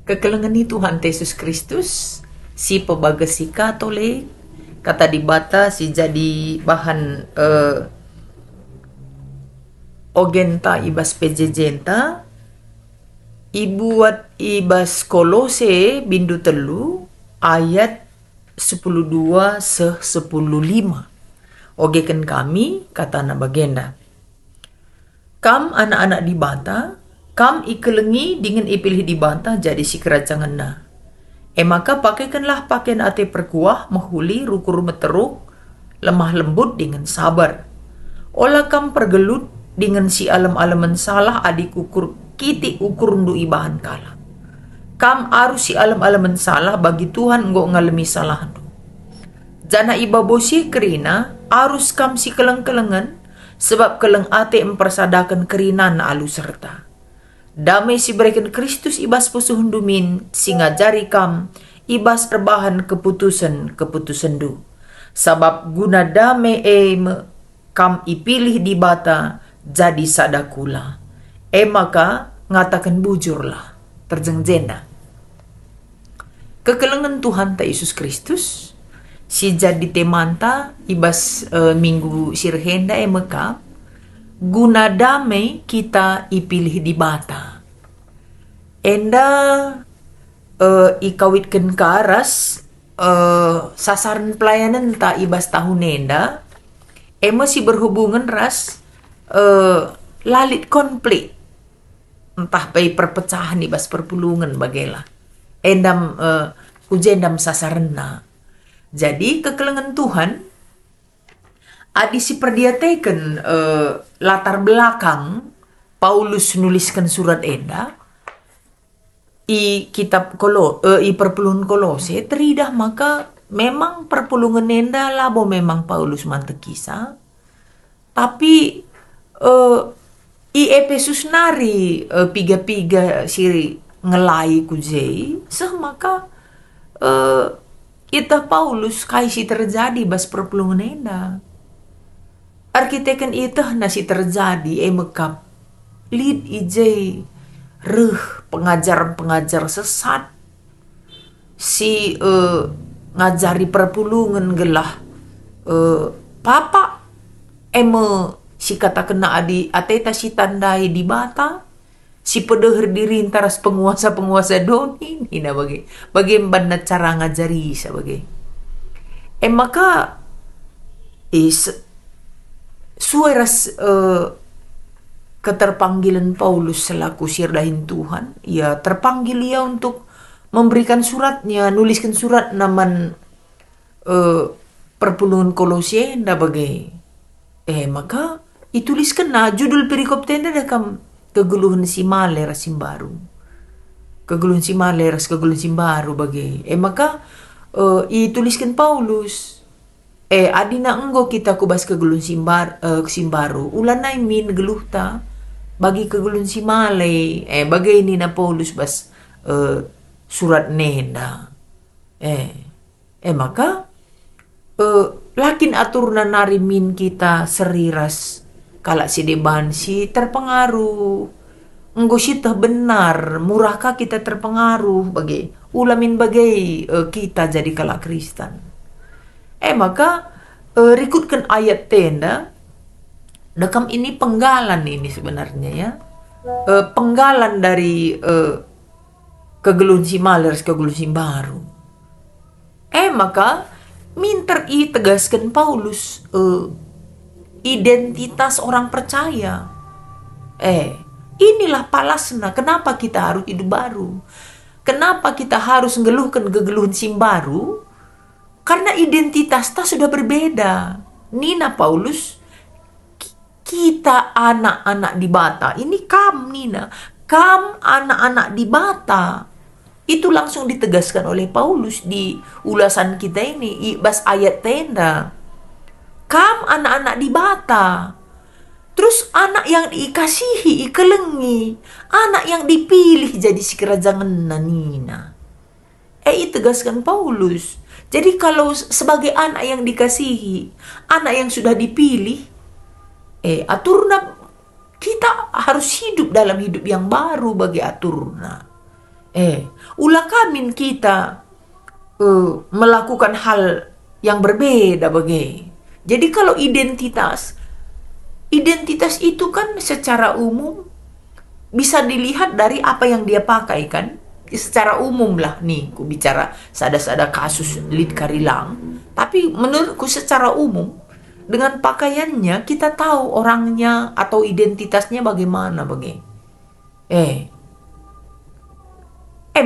Kekelengani Tuhan Yesus Kristus, si pebagasi Katolik, kata dibata si jadi bahan ogenta ibas pejejenta, ibuat ibas Kolose bindu telu ayat 10:2 se 10:5. Ogeken kami kata na bagenda. Kam anak-anak dibata, kam ikelengi dengan ipilih dibata jadi si kerajaan na. Maka pakaikanlah pakaian ate perkuah, mahuli, rukur meteruk, lemah lembut dengan sabar. Olah kam pergelut dengan si alam-alaman salah adik ukur kiti ukur ndu ibahan kala. Kam arus si alam-alaman salah bagi Tuhan nggo ngalami salah ndu. Jana ibabosi kerina arus kam si keleng-kelengan sebab keleng ate mempersadakan kerinan alu serta. Damai si berikan Kristus ibas pusuh dumin si ngajari kam ibas rebahan keputusan du. Sebab guna damai kam ipilih di bata jadi sadakula. Maka ngatakan bujurlah terjengjena. Kekelengan Tuhan ta Yesus Kristus si jadi temanta ibas minggu sirhenda maka guna damai kita ipilih di bata. Enda ikawitkan ke aras sasaran pelayanan ta ibas tahun enda masih berhubungan ras lalit konflik entah pai perpecahan ibas perpulungan bagailah endam ujendam sasaran na. Jadi kekelengan Tuhan adi si perdiateken latar belakang Paulus nuliskan surat enda i kitab i perpulungan Kolose teridah maka memang perpulungan enda labo memang Paulus mante kisah tapi i Efesus nari piga-piga siri ngelai kujei maka ita Paulus kaisi terjadi bas perpulungan enda. Arkiteken itu nasi terjadi mekap lid ijai pengajar sesat si ngajari perpulungan gelah papa si kata kena adi ateta si tandai di bata si pedeher diri taras penguasa doni ina bagi banda cara ngajari sebagai maka suaras keterpanggilan Paulus selaku sirdahin Tuhan, ya terpanggil ia untuk memberikan suratnya, nuliskan surat naman perpulungan Kolose nda bagai. Maka ituliskan na judul perikop tenda dakam keguluhan si male rasim baru. Keguluhan si male ras keguluhan si baru bagai. Maka ituliskan Paulus adina enggo kita kubas kegulun simbaru ulan na min geluhta bagi kegulun simale bagai ini na Paulus bas surat nenda maka lakin atur na narimin kita seriras kalak si deban si terpengaruh enggo si teh benar murahkah kita terpengaruh bagi ulamin bagai kita jadi kalak Kristen. Maka rikutkan ayat tenda dakam ini penggalan ini sebenarnya ya penggalan dari kegelun si malers kegelun si baru maka minter tegaskan Paulus identitas orang percaya inilah palasna kenapa kita harus hidup baru kenapa kita harus ngeluhkan kegeluhan si baru. Karena identitas kita sudah berbeda. Nina Paulus, kita anak-anak di bata. Ini kam Nina, kam anak-anak di bata. Itu langsung ditegaskan oleh Paulus di ulasan kita ini, bas ayat tenda. Kam anak-anak di bata. Terus anak yang dikasihi, ikelengi. Anak yang dipilih jadi si kerajaan Nina. Tegaskan Paulus. Jadi kalau sebagai anak yang dikasihi, anak yang sudah dipilih, aturna kita harus hidup dalam hidup yang baru bagi aturna. Ulah kamin kita melakukan hal yang berbeda bagai. Jadi kalau identitas itu kan secara umum bisa dilihat dari apa yang dia pakai kan. Secara umum lah nih, ku bicara sada kasus Lid Karilang. Tapi menurutku secara umum dengan pakaiannya kita tahu orangnya atau identitasnya bagaimana bagai.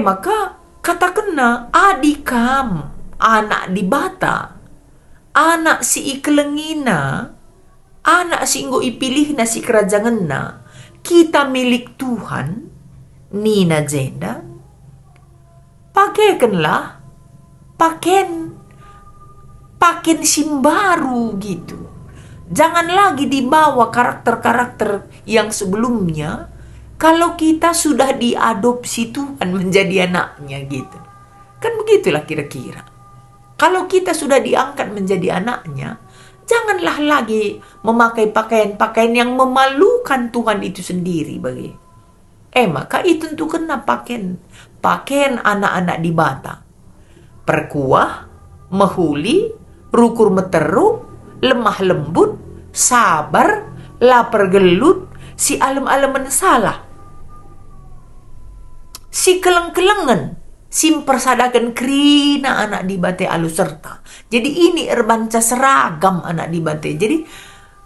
Maka katakanlah adikam anak di bata, anak si ikelengina, anak si nggo ipilih na si kerajaan na, kita milik Tuhan, nina jenda, pakaikanlah, pakaian simbaru gitu. Jangan lagi dibawa karakter-karakter yang sebelumnya, kalau kita sudah diadopsi Tuhan menjadi anaknya gitu. Kan begitulah kira-kira. Kalau kita sudah diangkat menjadi anaknya, janganlah lagi memakai pakaian-pakaian yang memalukan Tuhan itu sendiri bagi. Maka itu tentu kena pakaian anak-anak di bata. Perkuah, mehuli, rukur meteruk, lemah lembut, sabar, lapar gelut, si alem-alemen salah. Si keleng-kelengen, simpersadakan krina anak di bate alu serta. Jadi ini erbanca seragam anak di bate. Jadi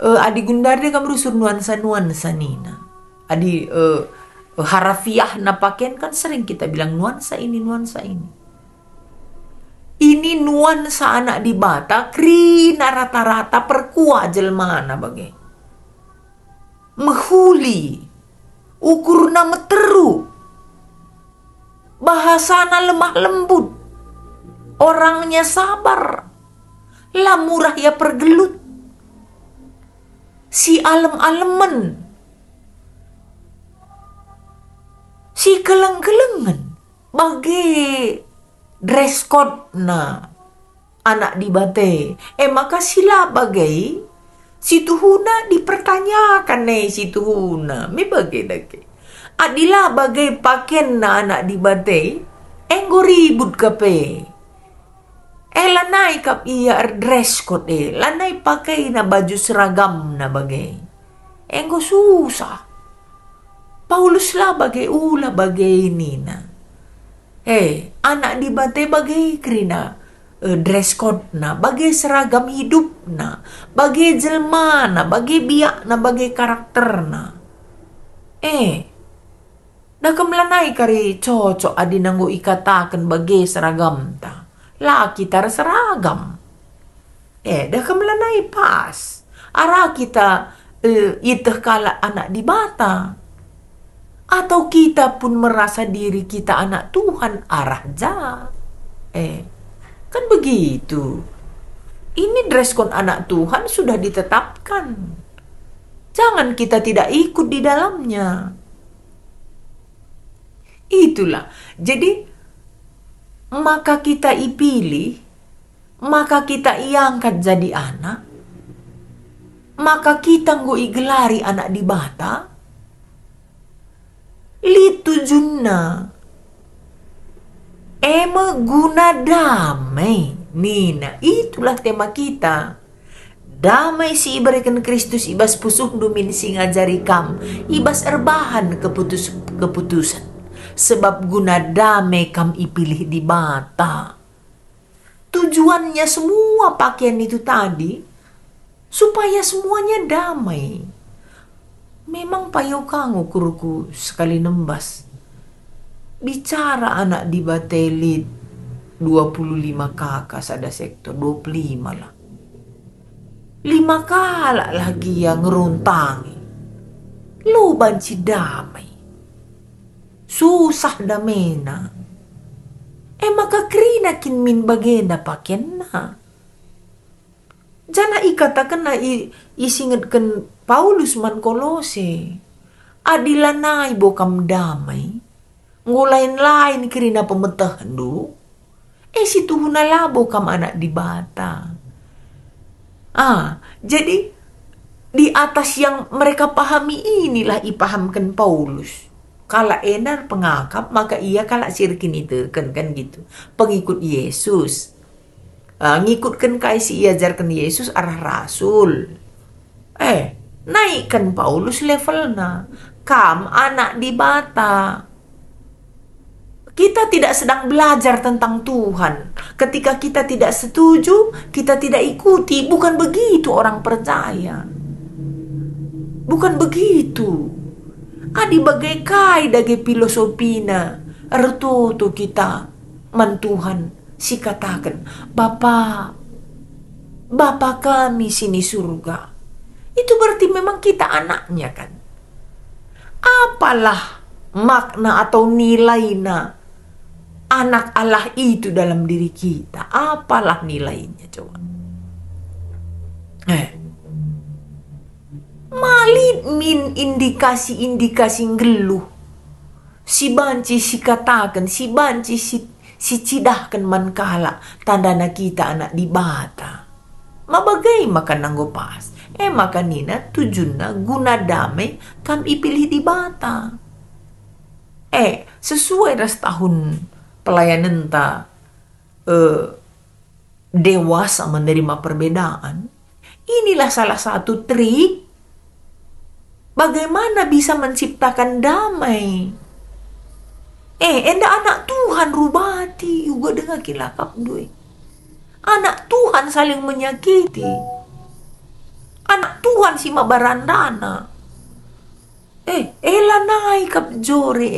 adi gundarde kam rusur nuansa nina. Adi harafiah na pakaian kan sering kita bilang nuansa ini. Ini nuansa anak di bata krina rata-rata perkuah jelmana bagai. Mehuli, ukurna meteru. Bahasana lemah lembut, orangnya sabar, lah murah ya pergelut, si alem-alemen, si keleng-kelengen, bagai dress code na anak di bate. Maka sila bagai si tuhuna dipertanyakan si tuhuna, me bagai dake. Adilah bagai pakaian na anak di bate, enggo ribut kape. Lanai kap iya dress code lanai pakai na baju seragam na bagai. Enggo susah. Paulus lah bagai ula bagai ini na. Anak di bate bagai krina dress code na, bagai seragam hidup na, bagai jelma na, bagai biak na, bagai karakter na. Nakamlanay kari cocok adi nanggo ikatakan bagai seragam ta. Laki tar seragam. Nakamlanay pas. Ara kita iteh kala anak di bata. Atau kita pun merasa diri kita anak Tuhan arah ja. Kan begitu. Ini dress code anak Tuhan sudah ditetapkan. Jangan kita tidak ikut di dalamnya. Itulah. Jadi maka kita ipilih, maka kita iangkat jadi anak, maka kita nggo igelari anak di bata. Litujunna guna damai. Nina, itulah tema kita. Damai si iberikan Kristus ibas pusuh dumin si ngajari kam, ibas erbahan keputusan. Sebab guna damai kam ipilih di bata. Tujuannya semua pakaian itu tadi supaya semuanya damai. Memang payo kangu kuruku sekali nembas. Bicara anak di batelit 25 kakak ada sektor 25 lah. 5 kala lagi yang ngeruntangi. Lu banci damai. Susah damena. Maka krina kin min bagenda pakaian na. Jana ikatakan na isingatkan Paulus man Kolose. Adilanay bokam damai. Ngulain-lain krina pemetahan do. Si tuhuna labo kam anak di bata. Jadi di atas yang mereka pahami inilah ipahamkan Paulus. Kalau enar pengakap, maka ia kalau sirkin itu kan gitu. Pengikut Yesus. Ngikutkan kaisi ajarkan Yesus arah rasul. Naikkan Paulus levelnya. Kam anak di bata. Kita tidak sedang belajar tentang Tuhan. Ketika kita tidak setuju, kita tidak ikuti. Bukan begitu orang percaya. Bukan begitu. Adi bagai kai dage filosofina. Erto kita man Tuhan si katakan, Bapa kami sini surga. Itu berarti memang kita anaknya kan. Apalah makna atau nilainya anak Allah itu dalam diri kita? Apalah nilainya coba? Malit min indikasi geluh. Si banci si katakan, si banci si cidahkan mankala tandana kita anak di bata. Mabagai makan nanggo pas. Makanina tujuna guna damai kam ipilih di bata. Sesuai ras tahun pelayanan ta dewasa menerima perbedaan. Inilah salah satu trik bagaimana bisa menciptakan damai. Enda anak Tuhan rubati juga dengan kilakap duit. Anak Tuhan saling menyakiti. Anak Tuhan si mabarandana. Ela naik kap jore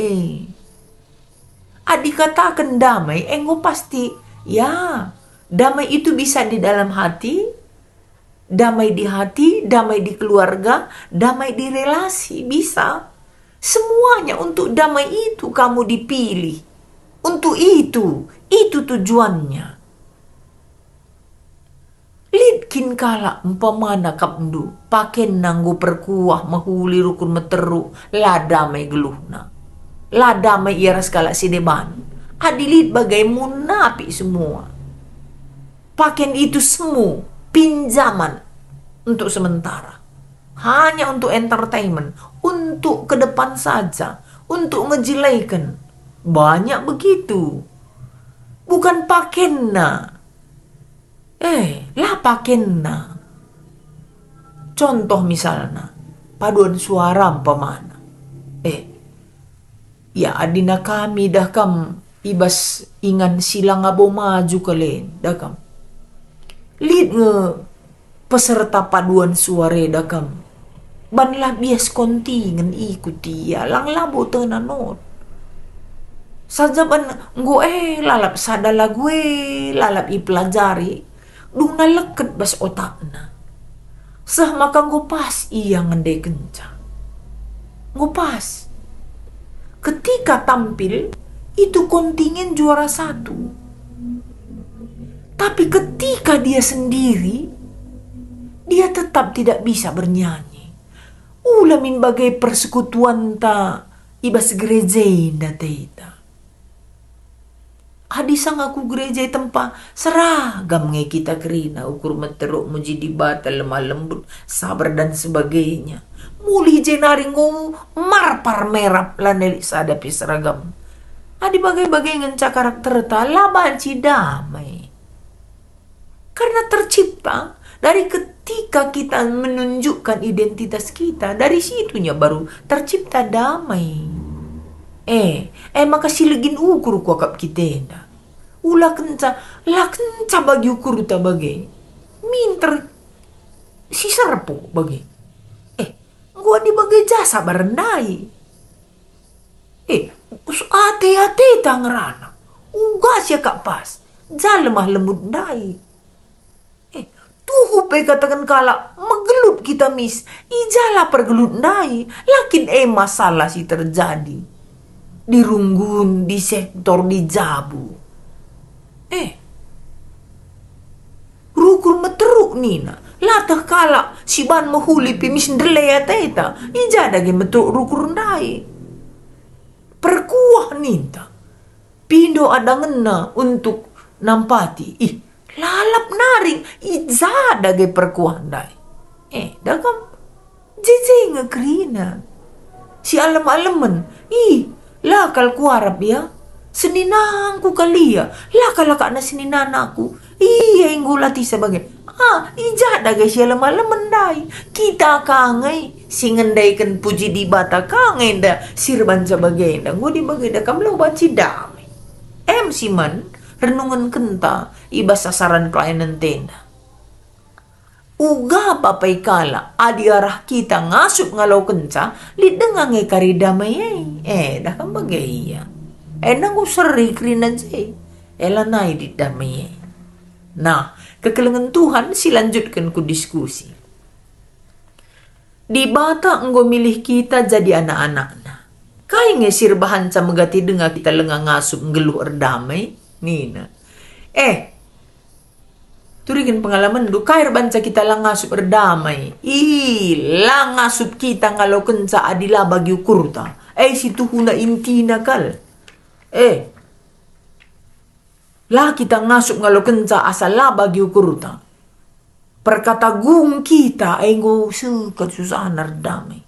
Adi katakan damai, enggo pasti ya. Damai itu bisa di dalam hati, damai di hati, damai di keluarga, damai di relasi, bisa. Semuanya untuk damai itu kamu dipilih. Untuk itu tujuannya. Lidkin kala umpamana kapndu, paken nanggo perkuah mahuli rukun meteru, la damai geluhna. La damai iaras kala sideban. Adilid bagai munapi semua. Paken itu semua pinjaman untuk sementara. Hanya untuk entertainment, untuk ke depan saja, untuk ngejelekan. Banyak begitu. Bukan pakenna. Lah pakenna. Contoh misalnya, paduan suara umpamana. Ya adina kami dah kam ibas ingan silang abo maju kalian dah kam. Lid nge peserta paduan suara dah kam. Banlah bias kontingan ikuti ya lang labo tenanot. Saja ban nggo lalap sada lagu lalap ipelajari dung naleket bas otakna. Sah maka nggo pas iya ngende kenca. Nggo pas. Ketika tampil itu kontingen juara 1. Tapi ketika dia sendiri dia tetap tidak bisa bernyanyi. Ulamin bagai persekutuan ta ibas gereja inda teita. Hadisang aku gereja tempa seragam nge kita kerina ukur meteruk muji dibata lemah lembut sabar dan sebagainya. Muli jenari ngomu marpar merap laneli sadapi seragam. Adi bagai-bagai ngenca karakter ta labanci damai. Karena tercipta dari ketika kita menunjukkan identitas kita, dari situnya baru tercipta damai. Maka silegin ukur kuakap kita. Ula kenca bagi ukur ta bagai. Minter si serpo bagai. Gua di bagai jasa barendai. Ate tangerana. Ugas ya kak pas. Jalemah lembut dai. Tuhu pe katakan kala megelut kita mis. Ijala pergelut dai. Lakin masalah si terjadi. Di Runggun, di sektor, di Jabu. Rukun meteruk nina. Latah kala si ban mahuli pimis ndelea teta. Ijada ge meteruk rukun dai. Perkuah ninta. Pindo ada ngena untuk nampati. Lalap naring. Ijada ge perkuah dai. Dagam jeje ngekrina. Si alam-alaman. Lah kal ku harap ya. Seninangku kali ya. Lah kalakak na seninanaku. Yang gulati sebagai. Ijada guys si alam-alaman dai. Kita kangai. Singendaikan puji di bata kangai da. Sirban sebagai da. Ngudi bagai da kamlau baci damai. Siman. Renungan kenta. Iba sasaran pelayanan tenda. Uga papai kala adi arah kita ngasup ngalau kenca lidengang kari damai dah kan bagaya nang usari krinan say elanai di damai. Nah kekelengan Tuhan silanjutkan ku diskusi di bata enggo milih kita jadi anak-anakna kai ngesir bahan ca megati denga kita lengang ngasup ngeluh erdamai nina turikin pengalaman du kair banca kita lang ngasup erdamai. Lang ngasup kita ngalau kenca adila bagi ukurta. Situ huna intina kal. Lah kita ngasup ngalau kenca asal bagi ukurta. Perkata gung kita enggo sukat susah erdamai.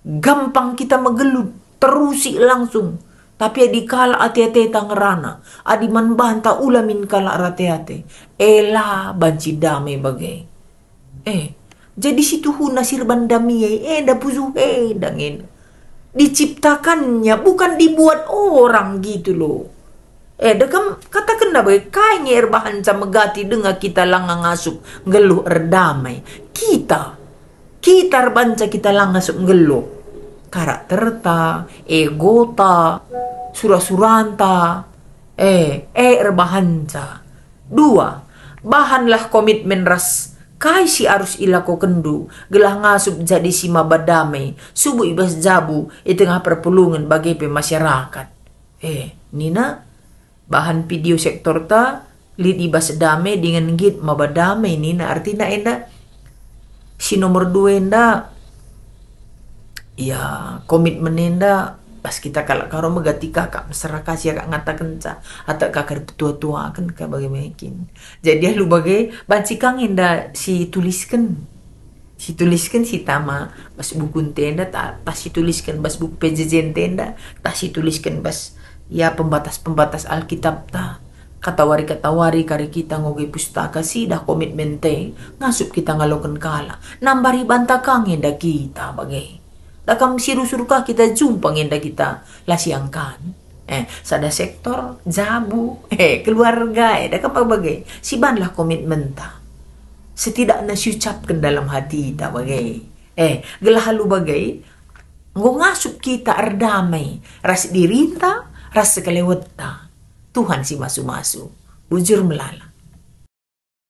Gampang kita megelut terusi langsung. Tapi adi kala ati-ati tangerana. Adi man banta ulamin kala rate-ate. Ela banci damai bagai. Jadi situ huna sirban damai. Da puzu dangin. Diciptakannya bukan dibuat orang gitu loh. Dekam katakan dah bagai. Kai nyer bahan ca megati denga kita langang ngasup ngeluh erdamai. Kita banca kita lang ngasup ngeluh. Karakter ta, ego ta, surah-suranta, erbahanca. 2. Bahanlah komitmen ras kai si arus ilako kendu, gelah ngasup jadi si mabadamai, subuh ibas jabu, tengah perpulungan bagi masyarakat. Nina, bahan video sektor ta, lid ibas damai dengan git mabadamai nina, artinya enda, si nomor 2 enda, ya komitmen enda pas kita kalau karo megati kakak mesra kasih kakak ngata kenca atau kakak tua-tua kan kayak bagaimana jadi lu bagai banci kang enda si tuliskan si tama bas buku tenda tas si tuliskan bas buku PJJ tenda tas si tuliskan bas ya pembatas Alkitab ta katawari kari kita ngoge pustaka si dah komitmen te ngasup kita ngalokan kala nambari bantakang enda kita bagai dakam siru-surukah kita jumpa ngenda kita lasiangkan. Sada sektor, jabu, keluarga, dakam bagai. Sibanlah komitmen ta. Setidaknya siucapkan dalam hati ta bagai. Gelah halu bagai. Ngasup kita erdamai. Ras dirinta, ras kelewet ta. Tuhan si masu-masu. Bujur melala.